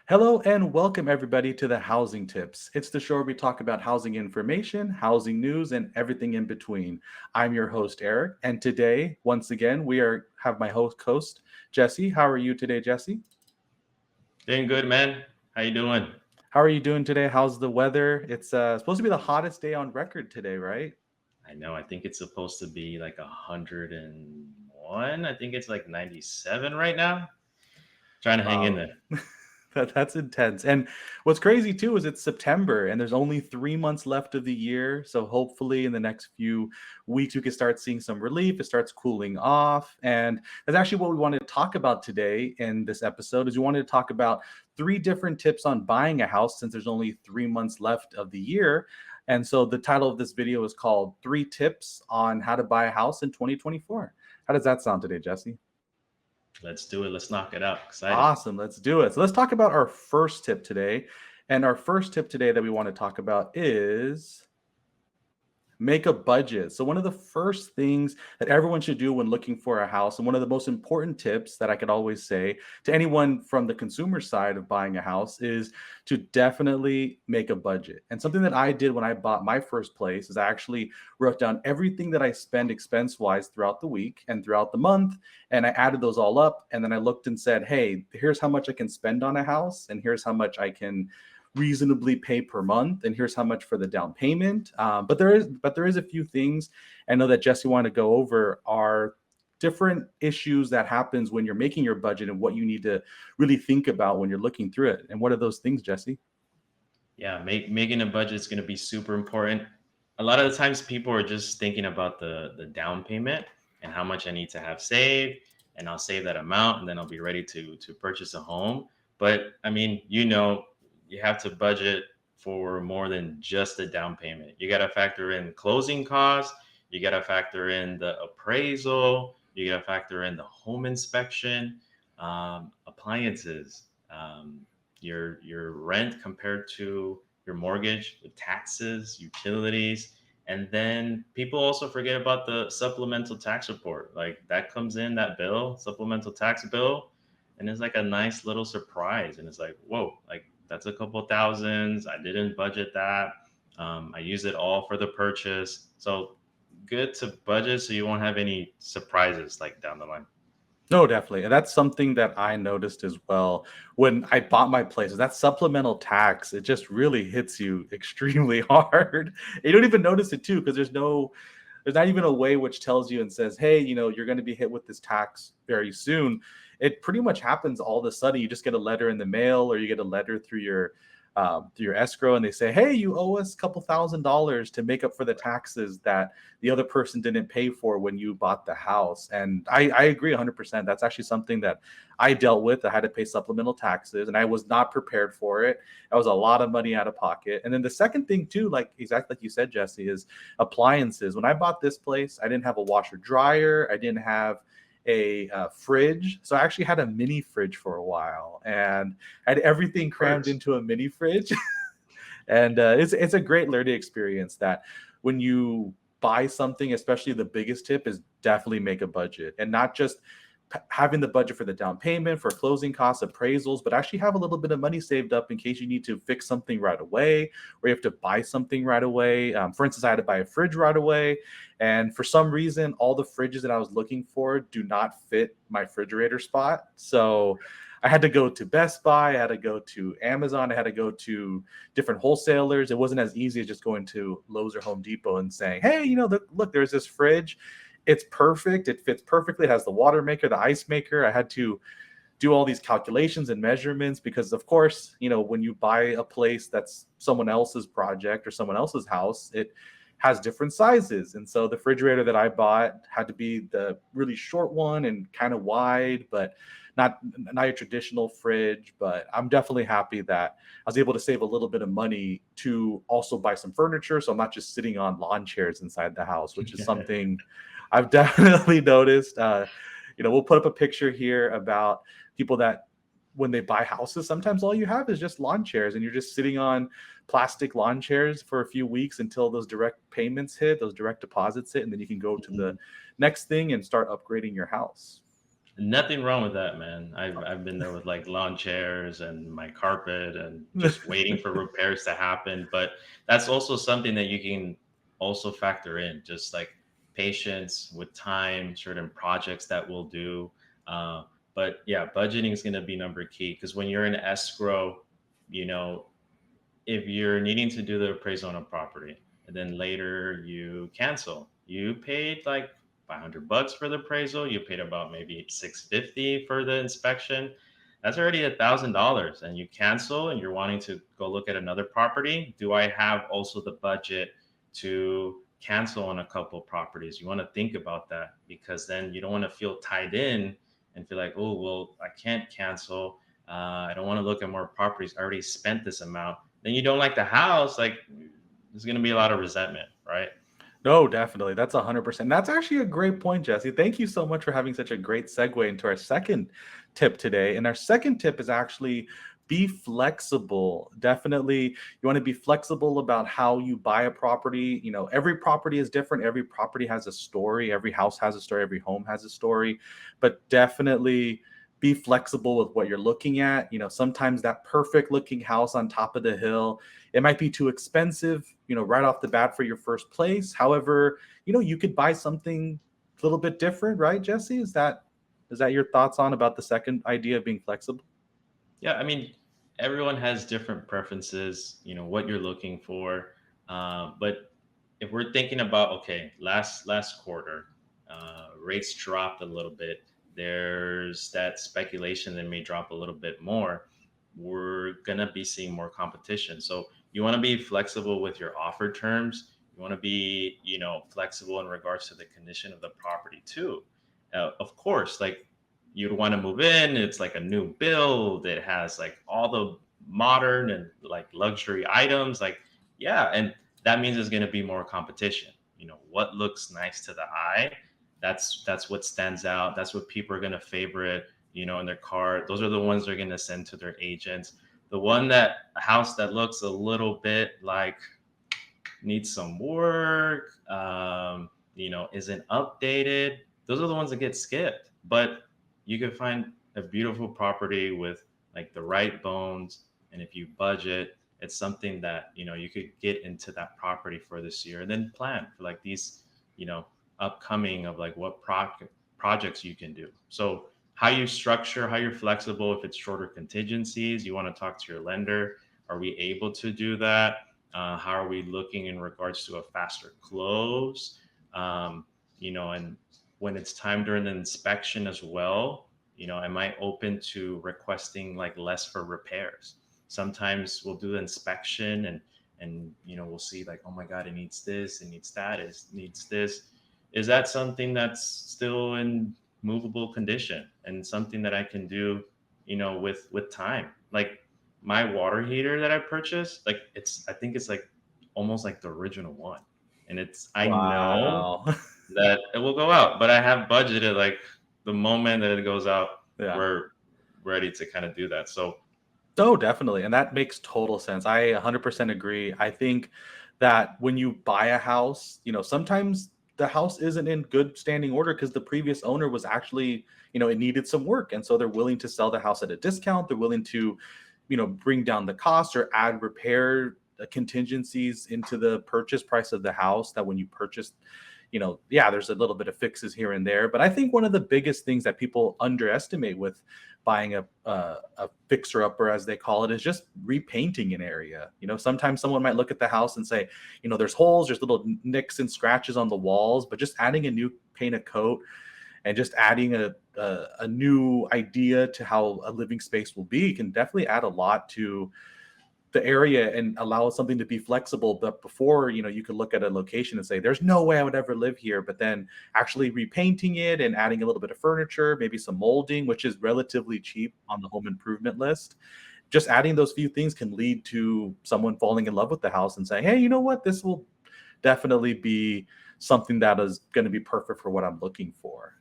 Hello and welcome everybody to the Housing Tips. It's the show where we talk about housing information, housing news, and everything in between. I'm your host Eric, and today, once again, have my host Jesse. How are you today, Jesse? Doing good, man. How you doing? How are you doing today? How's the weather? It's supposed to be the hottest day on record today, right? I know. I think it's supposed to be like 101. I think it's like 97 right now. Trying to hang in Wow. there. That's intense. And what's crazy too is it's September and there's only 3 months left of the year. So hopefully in the next few weeks we can start seeing some relief. It starts cooling off. And that's actually what we wanted to talk about today in this episode is we wanted to talk about three different tips on buying a house since there's only 3 months left of the year. And so the title of this video is called Three Tips on How to Buy a House in 2024. How does that sound today, Jesse? Let's do it. Let's knock it out. Excited. Awesome. Let's do it. So let's talk about our first tip today. And our first tip today that we want to talk about is make a budget. So, one of the first things that everyone should do when looking for a house, and one of the most important tips that I could always say to anyone from the consumer side of buying a house, is to definitely make a budget. And something that I did when I bought my first place is I actually wrote down everything that I spend expense wise throughout the week and throughout the month. And I added those all up. And then I looked and said, hey, here's how much I can spend on a house, and here's how much I can reasonably pay per month, and here's how much for the down payment. But there is a few things I know that Jesse wanted to go over are different issues that happens when you're making your budget and what you need to really think about when you're looking through it. And what are those things, Jesse? Yeah, making a budget is going to be super important. A lot of the times, people are just thinking about the down payment and how much I need to have saved, and I'll save that amount, and then I'll be ready to purchase a home. But I mean, you have to budget for more than just the down payment. You got to factor in closing costs. You got to factor in the appraisal. You got to factor in the home inspection, appliances. Your rent compared to your mortgage, with taxes, utilities, and then people also forget about the supplemental tax report. Like that comes in that bill, supplemental tax bill, and it's like a nice little surprise. And it's like, whoa, like that's a couple thousands. I didn't budget that. I use it all for the purchase. So good to budget so you won't have any surprises like down the line. No, definitely. And that's something that I noticed as well when I bought my place. That supplemental tax, it just really hits you extremely hard. You don't even notice it too, because there's not even a way which tells you and says, hey, you're going to be hit with this tax very soon. It pretty much happens all of a sudden. You just get a letter in the mail, or you get a letter through your escrow, and they say, hey, you owe us a couple $1,000s to make up for the taxes that the other person didn't pay for when you bought the house. And I agree 100%. That's actually something that I dealt with. I had to pay supplemental taxes and I was not prepared for it. That was a lot of money out of pocket. And then the second thing too, like exactly like you said, Jesse, is appliances. When I bought this place, I didn't have a washer dryer. I didn't have a fridge. So I actually had a mini fridge for a while, and I had everything crammed Perks. into a mini fridge. And it's a great learning experience that when you buy something, especially the biggest tip is definitely make a budget, and not just having the budget for the down payment, for closing costs, appraisals, but actually have a little bit of money saved up in case you need to fix something right away, or you have to buy something right away. For instance, I had to buy a fridge right away, and for some reason all the fridges that I was looking for do not fit my refrigerator spot. So I had to go to Best Buy, I had to go to Amazon, I had to go to different wholesalers. It wasn't as easy as just going to Lowe's or Home Depot and saying, hey, look, there's this fridge. It's perfect. It fits perfectly. It has the water maker, the ice maker. I had to do all these calculations and measurements because, of course, when you buy a place that's someone else's project or someone else's house, it has different sizes. And so the refrigerator that I bought had to be the really short one and kind of wide, but not your traditional fridge. But I'm definitely happy that I was able to save a little bit of money to also buy some furniture. So I'm not just sitting on lawn chairs inside the house, which is something I've definitely noticed. We'll put up a picture here about people that when they buy houses, sometimes all you have is just lawn chairs, and you're just sitting on plastic lawn chairs for a few weeks until those direct payments hit, those direct deposits hit, and then you can go to the next thing and start upgrading your house. Nothing wrong with that, man. I've been there with like lawn chairs and my carpet and just waiting for repairs to happen. But that's also something that you can also factor in, just like patience with time, certain projects that we'll do. Uh, but yeah, budgeting is going to be number key because when you're in escrow, you know, if you're needing to do the appraisal on a property and then later you cancel, you paid like $500 for the appraisal, you paid about maybe 650 for the inspection. That's already $1,000 and you cancel and you're wanting to go look at another property. Do I have also the budget to cancel on a couple properties? You want to think about that because then you don't want to feel tied in and feel like, oh, well, I can't cancel. I don't want to look at more properties. I already spent this amount. Then you don't like the house, like there's going to be a lot of resentment, right? No, definitely. That's 100%. That's actually a great point, Jesse. Thank you so much for having such a great segue into our second tip today. And our second tip is actually be flexible. Definitely, you want to be flexible about how you buy a property. You know, every property is different. Every property has a story. Every house has a story. Every home has a story. But definitely be flexible with what you're looking at. You know, sometimes that perfect looking house on top of the hill, it might be too expensive, you know, right off the bat for your first place. However, you know, you could buy something a little bit different, right, Jesse? Is that your thoughts on about the second idea of being flexible? Yeah, I mean, everyone has different preferences, what you're looking for. But if we're thinking about, okay, last quarter, rates dropped a little bit. There's that speculation that may drop a little bit more. We're gonna be seeing more competition. So you want to be flexible with your offer terms. You want to be, flexible in regards to the condition of the property too. Of course, like you'd want to move in. It's like a new build. It has like all the modern and like luxury items. Like, yeah. And that means there's going to be more competition. What looks nice to the eye. That's what stands out. That's what people are going to favorite, in their car. Those are the ones they're going to send to their agents. The one that a house that looks a little bit like needs some work, isn't updated. Those are the ones that get skipped. But you can find a beautiful property with like the right bones, and if you budget, it's something that you could get into that property for this year, and then plan for like these, you know, upcoming of like what projects you can do. So how you structure, how you're flexible. If it's shorter contingencies, you want to talk to your lender. Are we able to do that? How are we looking in regards to a faster close? And when it's time during the inspection as well, am I open to requesting like less for repairs? Sometimes we'll do the inspection and we'll see like, oh my God, it needs this, it needs that, it needs this. Is that something that's still in movable condition and something that I can do, with time? Like my water heater that I purchased, like I think it's like almost like the original one. And I know Wow. that it will go out, but I have budgeted like the moment that it goes out, Yeah. we're ready to kind of do that. So Oh, definitely. And that makes total sense. I 100% agree. I think that when you buy a house, you know, sometimes the house isn't in good standing order because the previous owner was actually, you know, it needed some work. And so they're willing to sell the house at a discount. They're willing to, you know, bring down the cost or add repair contingencies into the purchase price of the house that when you purchase, you know, yeah, there's a little bit of fixes here and there. But I think one of the biggest things that people underestimate with buying a fixer upper, as they call it, is just repainting an area. You know, sometimes someone might look at the house and say, you know, there's holes, there's little nicks and scratches on the walls, but just adding a new paint of coat and just adding a new idea to how a living space will be can definitely add a lot to the area and allow something to be flexible. But before, you know, you could look at a location and say, there's no way I would ever live here. But then actually repainting it and adding a little bit of furniture, maybe some molding, which is relatively cheap on the home improvement list. Just adding those few things can lead to someone falling in love with the house and saying, hey, you know what? This will definitely be something that is going to be perfect for what I'm looking for.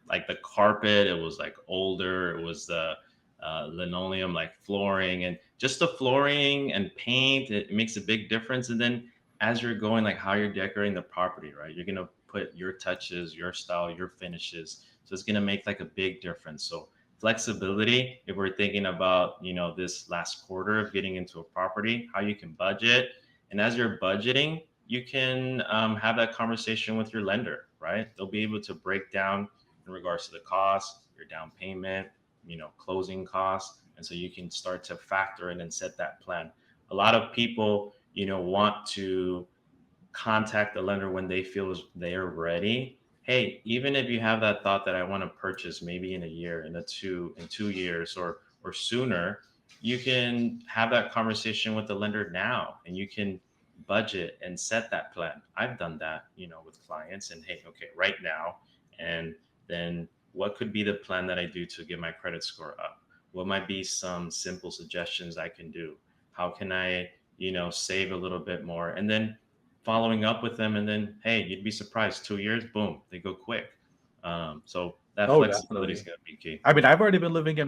like the carpet, it was like older. It was the linoleum, like flooring, and just the flooring and paint. It makes a big difference. And then as you're going, like how you're decorating the property, right? You're gonna put your touches, your style, your finishes So it's going to make like a big difference. So flexibility, if we're thinking about, this last quarter of getting into a property, how you can budget. And as you're budgeting, you can have that conversation with your lender, right? They'll be able to break down in regards to the cost, your down payment, closing costs. And so you can start to factor in and set that plan. A lot of people, want to contact the lender when they feel they're ready. Hey, even if you have that thought that I want to purchase maybe in a year, in 2 years, or sooner, you can have that conversation with the lender now, and you can budget and set that plan. I've done that, with clients, and hey, okay, right now, and then what could be the plan that I do to get my credit score up? What might be some simple suggestions I can do? How can I, save a little bit more? And then following up with them, and then hey, you'd be surprised, 2 years, boom, they go quick. So that Oh, flexibility is definitely. going to be key. I mean, I've already been living in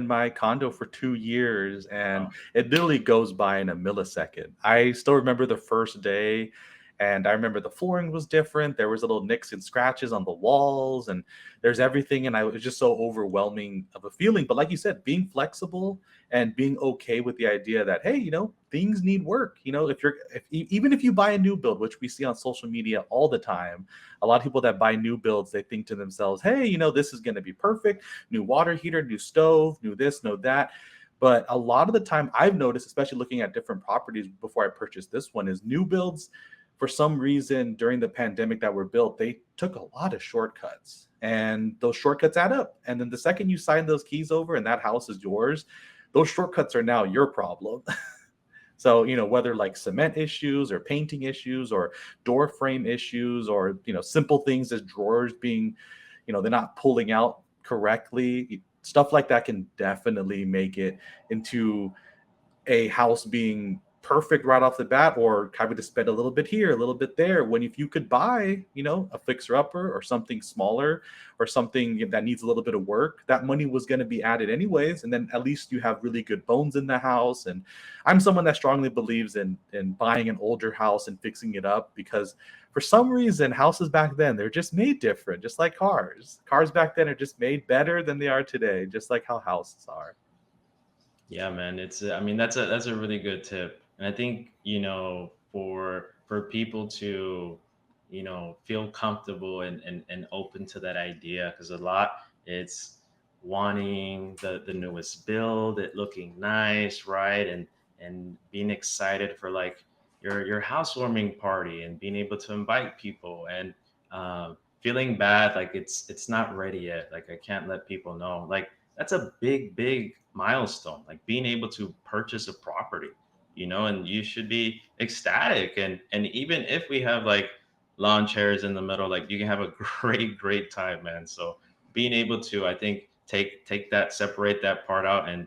my condo for 2 years, and it literally goes by in a millisecond. I still remember the first day, and I remember the flooring was different. There was little nicks and scratches on the walls, and there's everything, and I was just so overwhelming of a feeling. But like you said, being flexible and being okay with the idea that hey, things need work. Even if you buy a new build, which we see on social media all the time, a lot of people that buy new builds, they think to themselves, hey, this is going to be perfect, new water heater, new stove, new this, new that. But a lot of the time I've noticed, especially looking at different properties before I purchased this one, is new builds, for some reason during the pandemic that were built, they took a lot of shortcuts, and those shortcuts add up. And then the second you sign those keys over and that house is yours, those shortcuts are now your problem. So, whether like cement issues or painting issues or door frame issues, or, simple things as drawers being, they're not pulling out correctly, stuff like that can definitely make it into a house being perfect right off the bat, or having to spend a little bit here, a little bit there, when if you could buy, a fixer upper or something smaller, or something that needs a little bit of work, that money was going to be added anyways, and then at least you have really good bones in the house. And I'm someone that strongly believes in buying an older house and fixing it up, because for some reason houses back then, they're just made different, just like cars back then are just made better than they are today, just like how houses are. Yeah, man. I mean, that's a really good tip. And I think, for people to, feel comfortable and open to that idea, because a lot, it's wanting the newest build, it looking nice, right? And being excited for like your housewarming party, and being able to invite people, and feeling bad like it's not ready yet. Like I can't let people know. Like that's a big milestone, like being able to purchase a property, and you should be ecstatic. And even if we have like lawn chairs in the middle, like you can have a great time, man. So being able to, I think, take that, separate that part out, and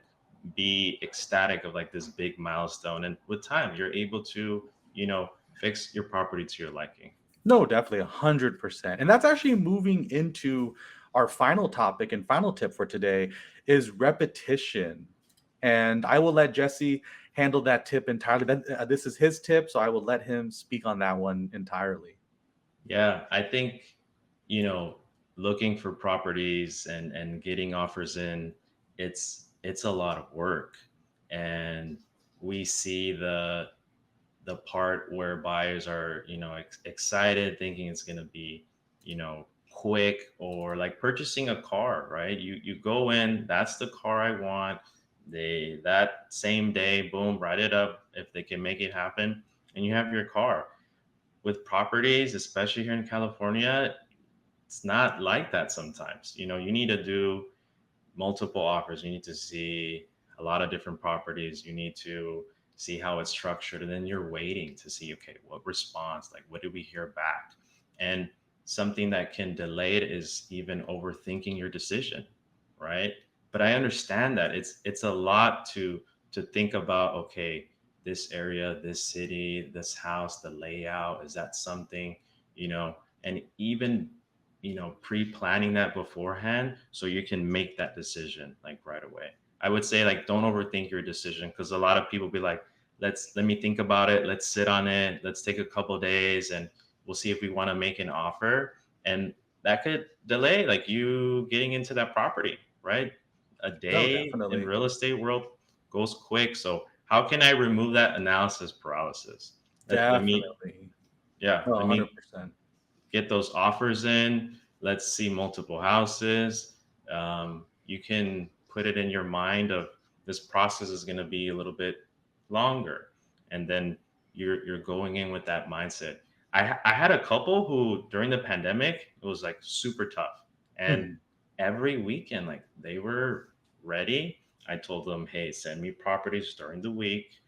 be ecstatic of like this big milestone, and with time you're able to, fix your property to your liking. No, definitely 100%. And that's actually moving into our final topic and final tip for today is repetition. And I will let Jesse handle that tip entirely. This is his tip, so I will let him speak on that one entirely. Yeah, I think, you know, looking for properties and getting offers in, it's a lot of work. And we see the part where buyers are, excited, thinking it's going to be, quick, or like purchasing a car, right? You go in, that's the car I want. They that same day, boom, write it up if they can make it happen, and you have your car. With properties, especially here in California, it's not like that sometimes. You need to do multiple offers. You need to see a lot of different properties. You need to see how it's structured. And then you're waiting to see, okay, what response, like what do we hear back? And something that can delay it is even overthinking your decision, right? But I understand that it's a lot to think about, okay, this area, this city, this house, the layout, is that something, and even pre-planning that beforehand so you can make that decision like right away. I would say like don't overthink your decision, because a lot of people be like, let me think about it, let's sit on it, let's take a couple days, and we'll see if we want to make an offer. And that could delay like you getting into that property, right? A No, day in definitely. real estate world goes quick. So how can I remove that analysis paralysis? Let me, Definitely. yeah, No, let me 100%. get those offers in. Let's see multiple houses. You can put it in your mind of this process is going to be a little bit longer, and then you're going in with that mindset. I had a couple who during the pandemic it was like super tough, and Mhm. every weekend like they were ready. I told them, hey, send me properties during the week,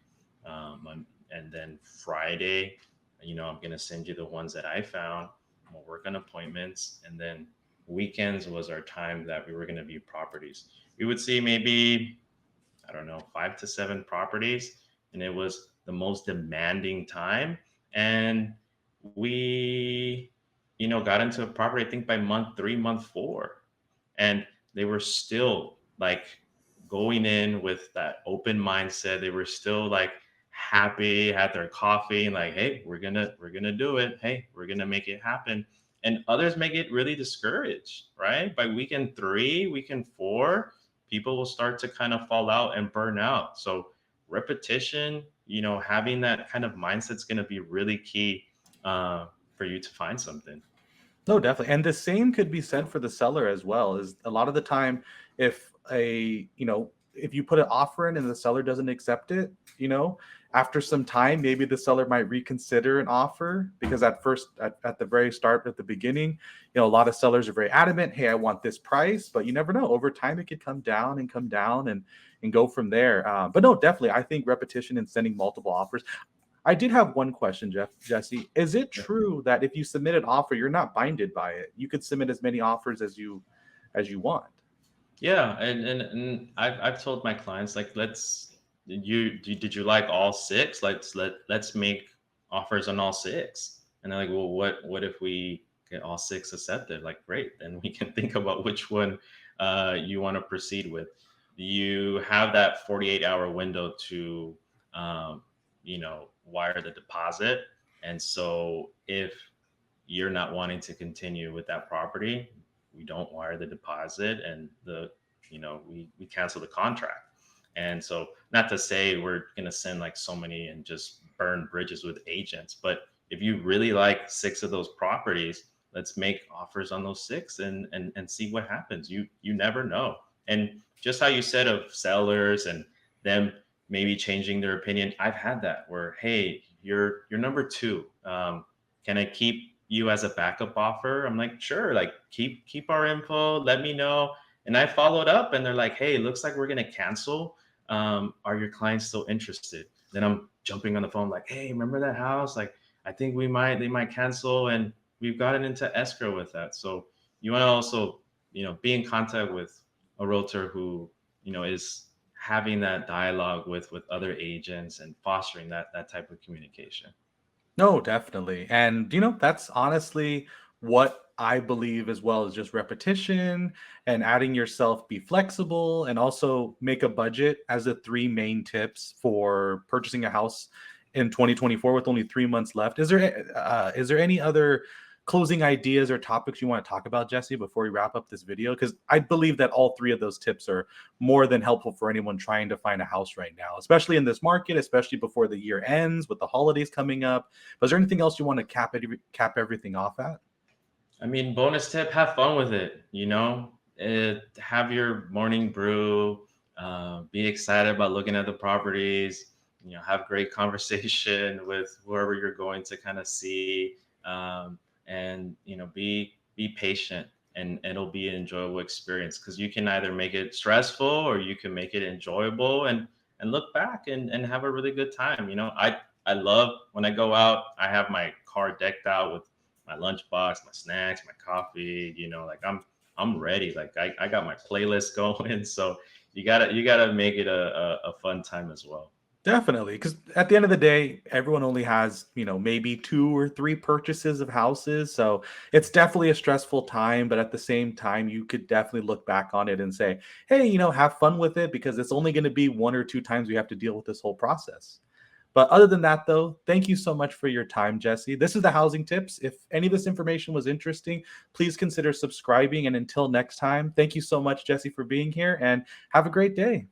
and then Friday, I'm gonna send you the ones that I found. We'll work on appointments, and then weekends was our time that we were going to view properties. We would see maybe, I don't know, 5 to 7 properties, and it was the most demanding time. And we, got into a property, I think by month 3, month 4, and they were still like going in with that open mindset. They were still like happy, had their coffee, and like, hey, we're gonna do it. Hey, we're gonna make it happen. And others may get really discouraged, right? By weekend 3, weekend 4, people will start to kind of fall out and burn out. So repetition, having that kind of mindset is going to be really key for you to find something. No, definitely. And the same could be said for the seller as well. Is a lot of the time, if if you put an offer in and the seller doesn't accept it, after some time, maybe the seller might reconsider an offer because at first, at the very start, at the beginning, a lot of sellers are very adamant. Hey, I want this price, but you never know. Over time, it could come down and come down and go from there. But no, definitely, I think repetition and sending multiple offers. I did have one question, Jesse. Is it true that if you submit an offer, you're not binded by it? You could submit as many offers as you want. Yeah, and I've told my clients like did you like all 6? Let's make offers on all 6. And they're like, well, what if we get all 6 accepted? Like, great, then we can think about which one you want to proceed with. You have that 48-hour window to wire the deposit, and so if you're not wanting to continue with that property, we don't wire the deposit, and we cancel the contract. And so, not to say we're going to send like so many and just burn bridges with agents, but if you really like 6 of those properties, let's make offers on those 6 and see what happens. You never know. And just how you said of sellers and them maybe changing their opinion, I've had that where, hey, you're number 2. Can I keep you as a backup offer? I'm like, sure, like keep our info, let me know. And I followed up and they're like, hey, it looks like we're gonna cancel. Are your clients still interested? Then I'm jumping on the phone, like, hey, remember that house? Like, I think they might cancel, and we've gotten into escrow with that. So you want to also, be in contact with a realtor who, is having that dialogue with other agents and fostering that type of communication. No, definitely. And that's honestly what I believe as well, is just repetition and adding yourself, be flexible, and also make a budget as the three main tips for purchasing a house in 2024 with only 3 months left. Is there any other closing ideas or topics you want to talk about, Jesse, before we wrap up this video? Because I believe that all three of those tips are more than helpful for anyone trying to find a house right now, especially in this market, especially before the year ends with the holidays coming up. But is there anything else you want to cap everything off at? I mean, bonus tip: have fun with it. Have your morning brew. Be excited about looking at the properties. Have great conversation with whoever you're going to kind of see, and be patient, and it'll be an enjoyable experience because you can either make it stressful or you can make it enjoyable and look back and have a really good time. I love when I go out. I have my car decked out with my lunchbox, my snacks, my coffee. Like I'm ready. Like I got my playlist going. So you gotta make it a fun time as well. Definitely, because at the end of the day, everyone only has, maybe 2 or 3 purchases of houses. So it's definitely a stressful time. But at the same time, you could definitely look back on it and say, hey, have fun with it because it's only going to be 1 or 2 times we have to deal with this whole process. But other than that, though, thank you so much for your time, Jesse. This is the Housing Tips. If any of this information was interesting, please consider subscribing. And until next time, thank you so much, Jesse, for being here, and have a great day.